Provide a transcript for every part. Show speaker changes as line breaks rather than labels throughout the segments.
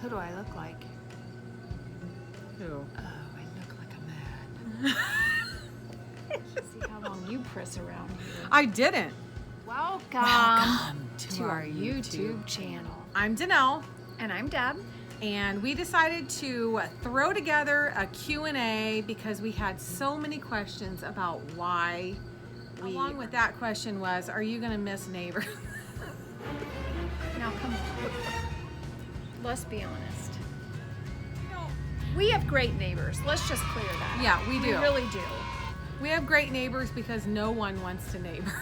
Who do I look like?
Who?
Oh, I look like a man. See how long you press around here.
I didn't.
Welcome to our YouTube channel.
I'm Danelle,
And I'm Deb.
and we decided to throw together a Q&A because we had so many questions about why along with that question was, are you going to miss neighbors?
Now come on. Let's be honest. We have great neighbors. Let's just clear that.
Yeah, we do.
We really do.
We have great neighbors because no one wants to neighbor.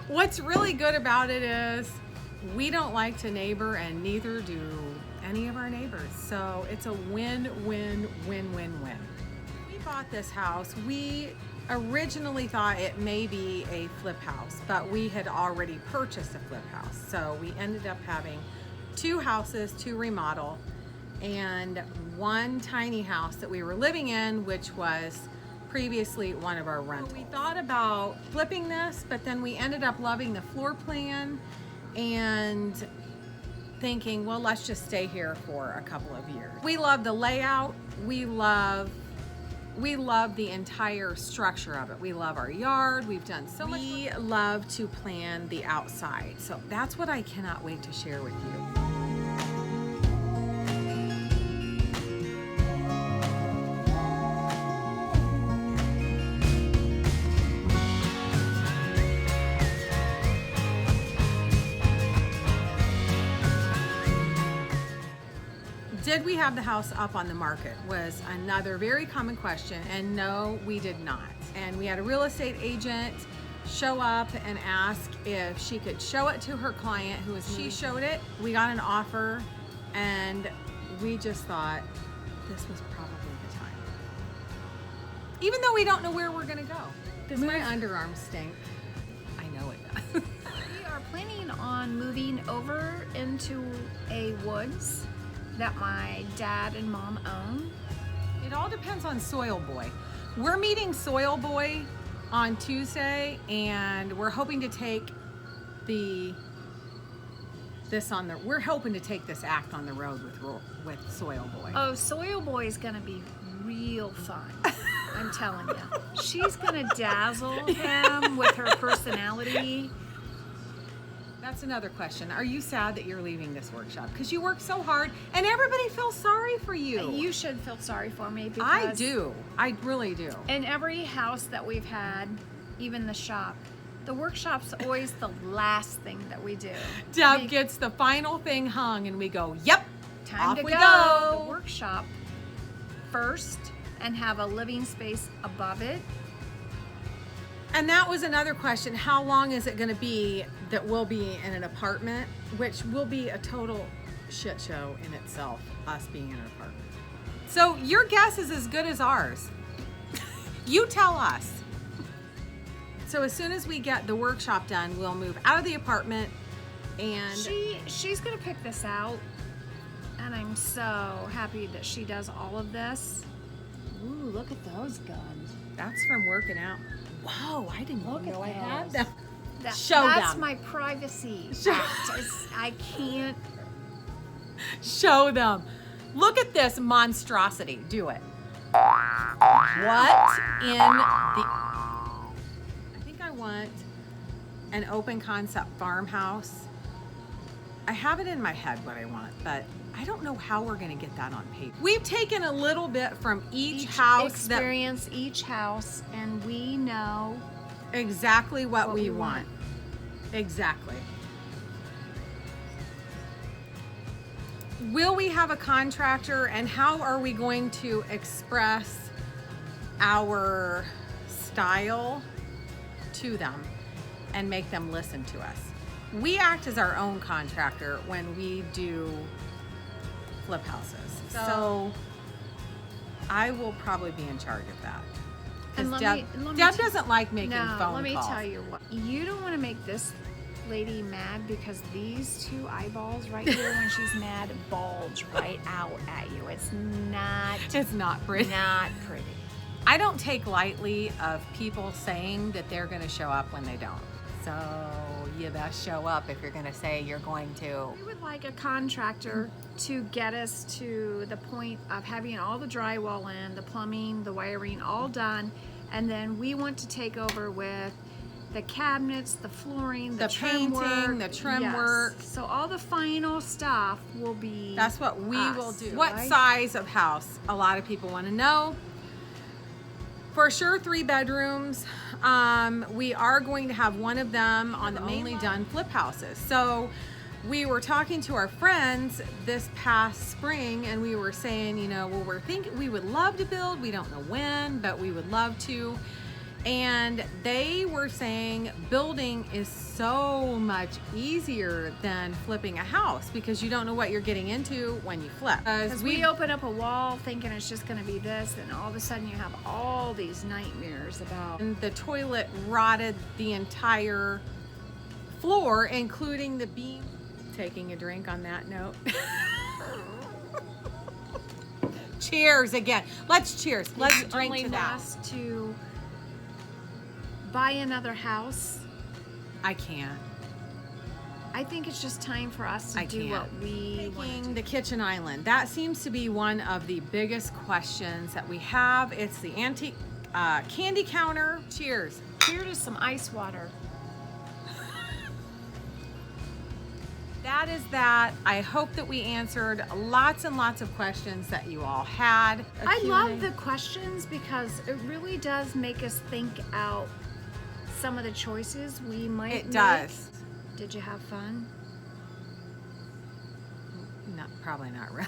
What's really good about it is we don't like to neighbor, and neither do any of our neighbors. So it's a win-win-win-win-win. We bought this house. We originally thought it may be a flip house, but we had already purchased a flip house. So we ended up having two houses to remodel and one tiny house that we were living in, which was previously one of our rentals. We thought about flipping this, but then we ended up loving the floor plan and thinking, well, let's just stay here for a couple of years. We love the layout. We love the entire structure of it. We love our yard. We've done so much. We love to plan the outside. So that's what I cannot wait to share with you. Did we have the house up on the market was another very common question, and no, we did not. And we had a real estate agent show up and ask if she could show it to her client, who was me. She showed it, we got an offer, and we just thought this was probably the time. Even though we don't know where we're gonna go. Does my underarms stink? I know it does.
We are planning on moving over into a woods that my dad and mom own.
It all depends on Soil Boy. We're meeting Soil Boy on Tuesday, and we're hoping to take we're hoping to take this act on the road with Soil Boy.
Oh, Soil Boy is gonna be real fun. I'm telling you. She's gonna dazzle him with her personality.
That's another question. Are you sad that you're leaving this workshop? Because you work so hard and everybody feels sorry for you.
You should feel sorry for me because
I do. I really do.
in every house that we've had, even the shop, the workshop's always the last thing that we do.
Deb gets the final thing hung and we go, yep,
Time
off
to
we
go. The workshop first and have a living space above it.
And that was another question. How long is it going to be that we'll be in an apartment, which will be a total shit show in itself, us being in an apartment. So your guess is as good as ours. You tell us. So as soon as we get the workshop done, we'll move out of the apartment, and
She's gonna pick this out, and I'm so happy that she does all of this. Ooh, look at those guns.
that's from working out. Whoa, I didn't
Look
even know
at
I had
those.
them.
That's
them.
my privacy
Show-
act. I can't.
Show them. Look at this monstrosity. Do it. What in the... I think I want an open concept farmhouse. I have it in my head what I want, but I don't know how we're going to get that on paper. We've taken a little bit from each house
experience each house, and we know
exactly what we want. Exactly. Will we have a contractor, and how are we going to express our style to them and make them listen to us? We act as our own contractor when we do flip houses. So I will probably be in charge of that.
And
Because Deb doesn't like making phone calls.
let me tell you what. You don't want to make this lady mad, because these two eyeballs right here when she's mad bulge right out at you. It's not
pretty.
not pretty.
I don't take lightly of people saying that they're going to show up when they don't. So you best show up if you're gonna say you're going to.
We would like a contractor to get us to the point of having all the drywall in, the plumbing, the wiring all done, and then we want to take over with the cabinets, the flooring, the trim
painting,
work.
the trim
Yes.
work.
So all the final stuff will be
That's what we
us,
will do.
right?
What size of house? A lot of people want to know. For sure, 3 bedrooms. We are going to have one of them on the mainly done flip houses. So we were talking to our friends this past spring, and we were saying, you know, well, we're thinking we would love to build. We don't know when, but we would love to. And they were saying building is so much easier than flipping a house because you don't know what you're getting into when you flip.
Because we open up a wall thinking it's just going to be this, and all of a sudden you have all these nightmares about.
And the toilet rotted the entire floor, including the beam. Taking a drink on that note. Cheers again. Let's cheers. Let's drink
only
to that.
last to buy another house.
I can't.
I think it's just time for us to
I
do
can't.
what we want to
Taking
do.
the kitchen island. That seems to be one of the biggest questions that we have. It's the antique candy counter. Cheers.
Here to some ice water.
That is that. I hope that we answered lots and lots of questions that you all had.
I love the questions because it really does make us think out some of the choices we might make.
It does.
Did you have fun?
Not, probably not really.